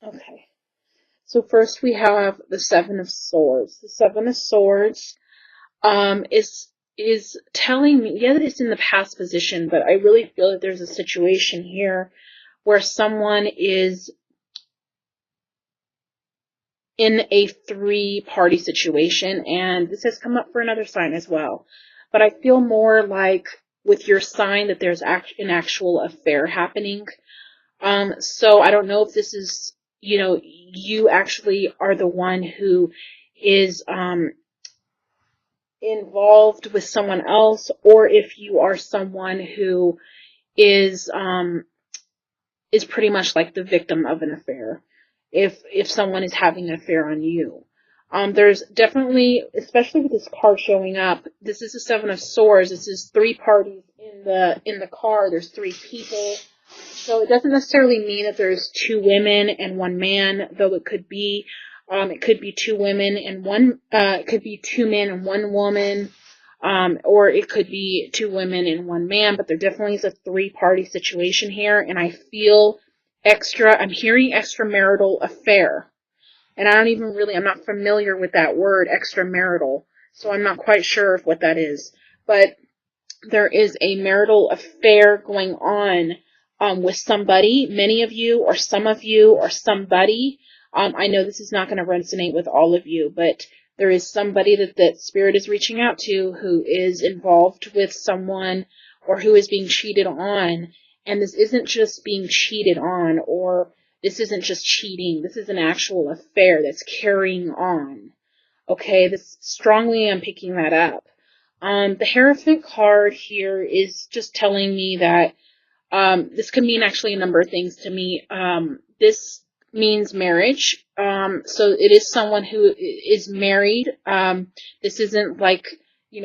Okay. So first we have the Seven of Swords. The Seven of Swords is telling me, yeah, that it's in the past position, but I really feel that there's a situation here where someone is in a three-party situation, and this has come up for another sign as well. But I feel more like with your sign that there's an actual affair happening. So I don't know if this is, you actually are the one who is involved with someone else, or if you are someone who is pretty much like the victim of an affair. If someone is having an affair on you. There's definitely, especially with this card showing up, this is the Seven of Swords. This is three parties in the card. There's three people. So it doesn't necessarily mean that there's two women and one man, though it could be. It could be two women and it could be two men and one woman, or it could be two women and one man, but there definitely is a three-party situation here, and I feel I'm hearing extramarital affair. And I'm not familiar with that word, extramarital, so I'm not quite sure of what that is. But there is a marital affair going on with somebody, many of you, or some of you, or somebody. I know this is not going to resonate with all of you, but there is somebody that Spirit is reaching out to who is involved with someone or who is being cheated on. And this isn't just being cheated on, or this isn't just cheating. This is an actual affair that's carrying on. Okay, I'm picking that up. The Hierophant card here is just telling me that this could mean actually a number of things to me. This means marriage. So it is someone who is married. This isn't like,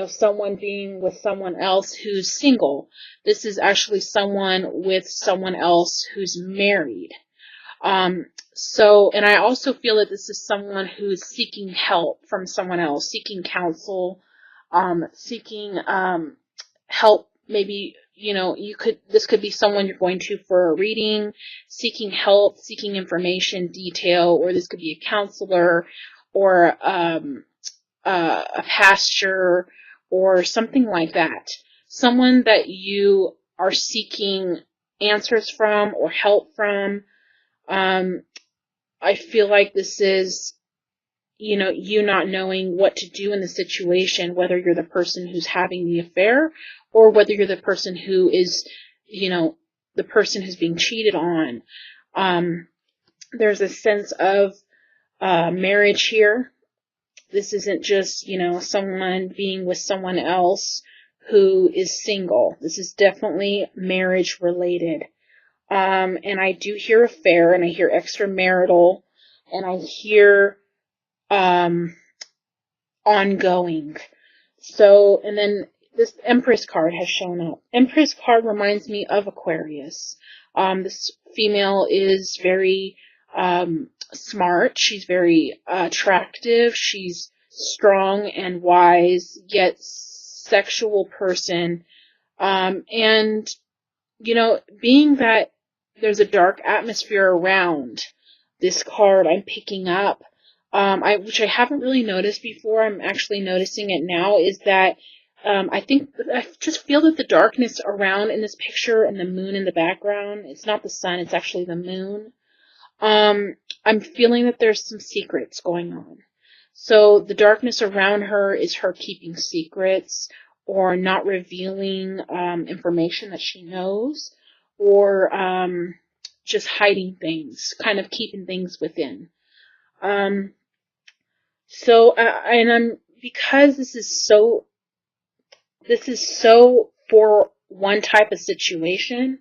someone being with someone else who's single. This is actually someone with someone else who's married. And I also feel that this is someone who's seeking help from someone else, seeking counsel, seeking, help. Maybe, this could be someone you're going to for a reading, seeking help, seeking information, detail, or this could be a counselor or, a pastor or something like that. Someone that you are seeking answers from or help from. I feel like this is, you not knowing what to do in the situation, whether you're the person who's having the affair or whether you're the person who is, the person who's being cheated on. There's a sense of marriage here. This isn't just, someone being with someone else who is single. This is definitely marriage related. And I do hear affair, and I hear extramarital, and I hear ongoing. So, and then this Empress card has shown up. Empress card reminds me of Aquarius. This female is very smart. She's very attractive. She's strong and wise, yet sexual person. And, being that there's a dark atmosphere around this card I'm picking up, which I haven't really noticed before, I'm actually noticing it now, is that I just feel that the darkness around in this picture and the moon in the background, it's not the sun, it's actually the moon. I'm feeling that there's some secrets going on. So the darkness around her is her keeping secrets or not revealing information that she knows, or just hiding things, kind of keeping things within. Because this is so for one type of situation,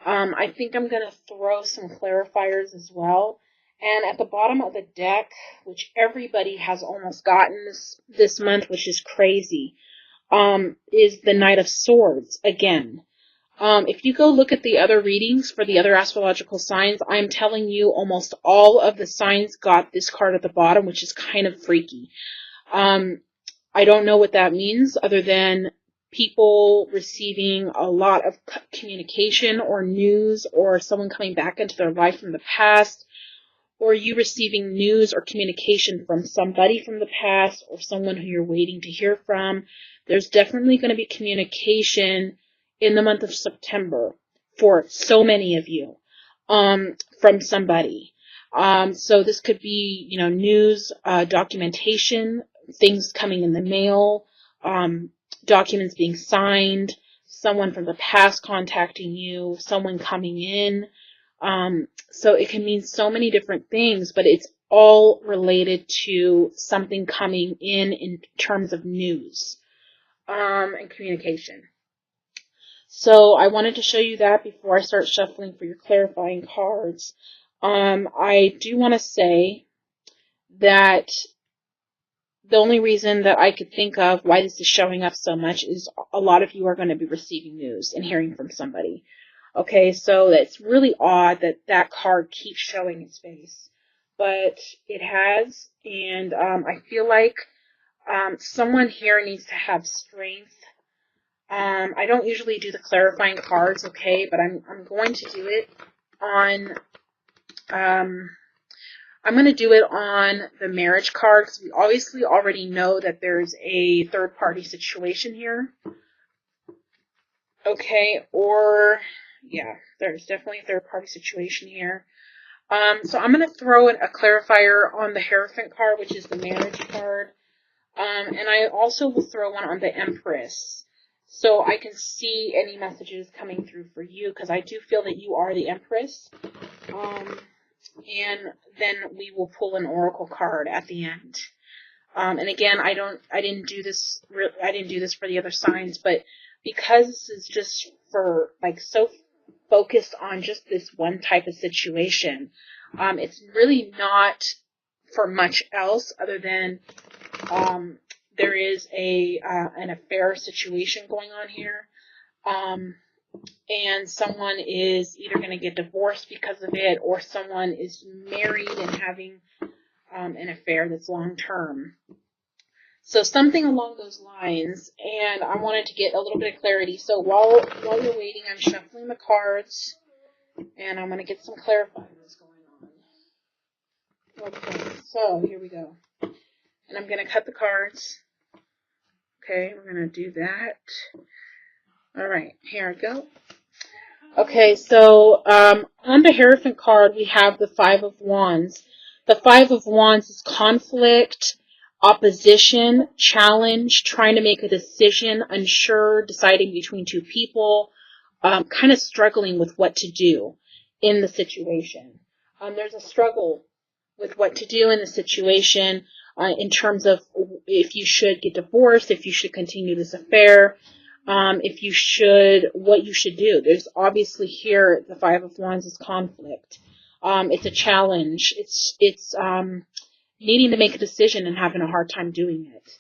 I think I'm going to throw some clarifiers as well. And at the bottom of the deck, which everybody has almost gotten this month, which is crazy, is the Knight of Swords again. If you go look at the other readings for the other astrological signs, I'm telling you almost all of the signs got this card at the bottom, which is kind of freaky. I don't know what that means other than people receiving a lot of communication or news or someone coming back into their life from the past, or you receiving news or communication from somebody from the past or someone who you're waiting to hear from. There's definitely going to be communication in the month of September for so many of you from somebody. So this could be, news, documentation, things coming in the mail, documents being signed, someone from the past contacting you, someone coming in. So it can mean so many different things, but it's all related to something coming in terms of news and communication. So I wanted to show you that before I start shuffling for your clarifying cards. I do want to say that the only reason that I could think of why this is showing up so much is a lot of you are going to be receiving news and hearing from somebody. Okay, so it's really odd that that card keeps showing its face, but it has, and I feel like someone here needs to have strength. I don't usually do the clarifying cards, okay, but I'm going to do it on I'm going to do it on the marriage card because we obviously already know that there's a third-party situation here. Okay, or, yeah, there's definitely a third-party situation here. So I'm going to throw in a clarifier on the Hierophant card, which is the marriage card. And I also will throw one on the Empress, so I can see any messages coming through for you, because I do feel that you are the Empress. And then we will pull an oracle card at the end. And again, I didn't do this for the other signs, but because this is just for so focused on just this one type of situation, it's really not for much else other than there is an affair situation going on here. And someone is either going to get divorced because of it, or someone is married and having an affair that's long term. So something along those lines, and I wanted to get a little bit of clarity. So while you're waiting, I'm shuffling the cards, and I'm going to get some clarifying what's going on. Okay, so here we go. And I'm going to cut the cards. Okay, we're going to do that. All right, here we go. Okay, so on the Hierophant card, we have the Five of Wands. The Five of Wands is conflict, opposition, challenge, trying to make a decision, unsure, deciding between two people, kind of struggling with what to do in the situation. There's a struggle with what to do in the situation in terms of if you should get divorced, if you should continue this affair, what you should do. There's obviously here, the Five of Wands is conflict. It's a challenge. It's needing to make a decision and having a hard time doing it.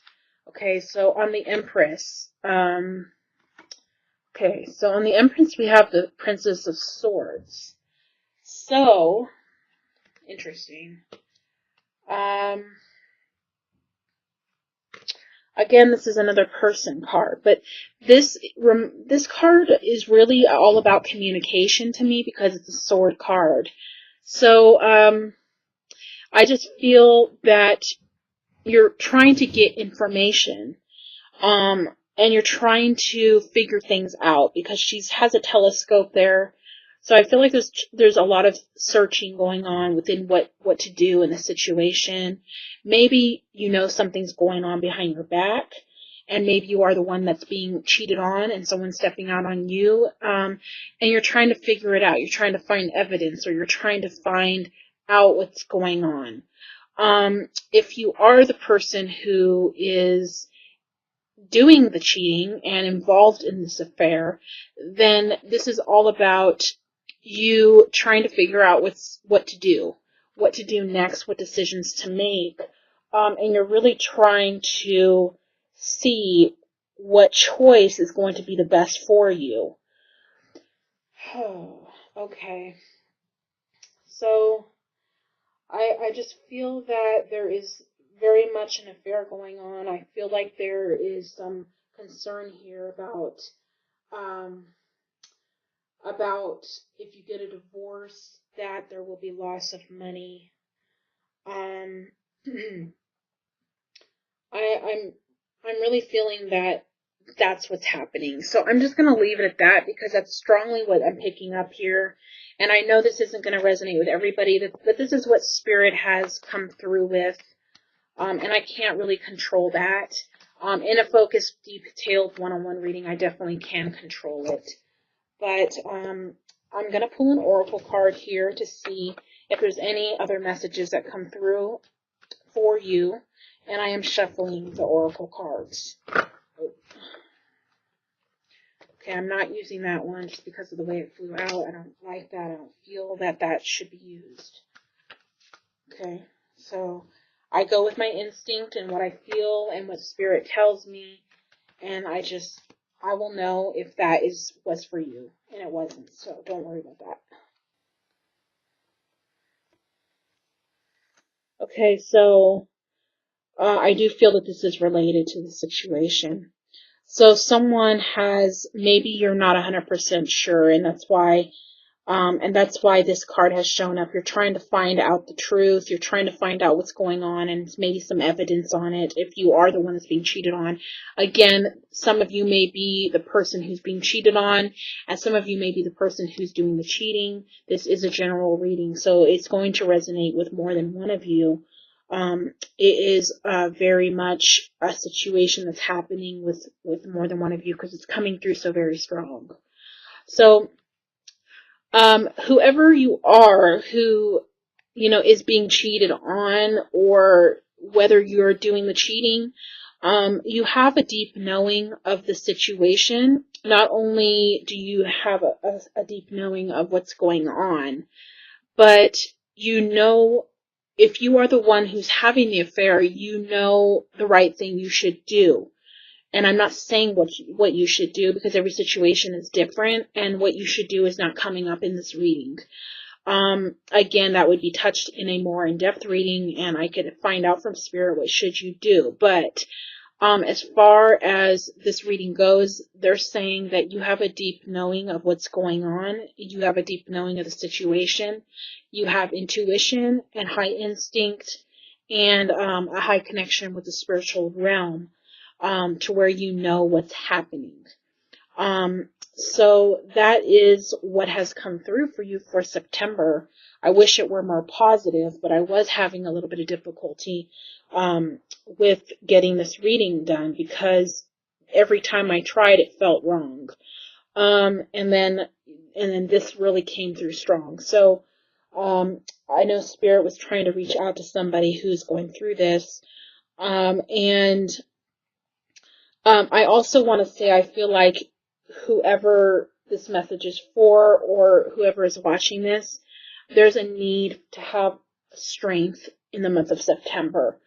Okay, so on the Empress, we have the Princess of Swords. So, interesting. Again, this is another person card, but this card is really all about communication to me because it's a sword card. So, I just feel that you're trying to get information, and you're trying to figure things out because she has a telescope there. So I feel like there's a lot of searching going on within what to do in a situation. Maybe something's going on behind your back, and maybe you are the one that's being cheated on and someone's stepping out on you, and you're trying to figure it out. You're trying to find evidence, or you're trying to find out what's going on. If you are the person who is doing the cheating and involved in this affair, then this is all about you trying to figure out what to do next, what decisions to make, and you're really trying to see what choice is going to be the best for you. Okay. So I just feel that there is very much an affair going on. I feel like there is some concern here about if you get a divorce, that there will be loss of money. Um, I'm really feeling that that's what's happening. So I'm just going to leave it at that because that's strongly what I'm picking up here. And I know this isn't going to resonate with everybody, but this is what Spirit has come through with. And I can't really control that. In a focused, detailed one-on-one reading, I definitely can control it. But I'm going to pull an oracle card here to see if there's any other messages that come through for you. And I am shuffling the oracle cards. Okay, I'm not using that one just because of the way it flew out. I don't like that. I don't feel that that should be used. Okay, so I go with my instinct and what I feel and what Spirit tells me, and I will know if that was for you, and it wasn't, so don't worry about that. Okay, so I do feel that this is related to the situation. So someone maybe you're not 100% sure, and that's why this card has shown up. You're trying to find out the truth. You're trying to find out what's going on and maybe some evidence on it if you are the one that's being cheated on. Again, some of you may be the person who's being cheated on, and some of you may be the person who's doing the cheating. This is a general reading, so it's going to resonate with more than one of you. It is very much a situation that's happening with more than one of you because it's coming through so very strong. So, whoever you are who, is being cheated on, or whether you're doing the cheating, you have a deep knowing of the situation. Not only do you have a deep knowing of what's going on, but if you are the one who's having the affair, you know the right thing you should do. And I'm not saying what you should do because every situation is different, and what you should do is not coming up in this reading. Again, that would be touched in a more in-depth reading, and I could find out from Spirit what should you do. But as far as this reading goes, they're saying that you have a deep knowing of what's going on. You have a deep knowing of the situation. You have intuition and high instinct and a high connection with the spiritual realm, to where you know what's happening. So that is what has come through for you for September. I wish it were more positive, but I was having a little bit of difficulty with getting this reading done because every time I tried, it felt wrong. And then this really came through strong. So I know Spirit was trying to reach out to somebody who's going through this. And I also want to say I feel like whoever this message is for, or whoever is watching this, there's a need to have strength in the month of September.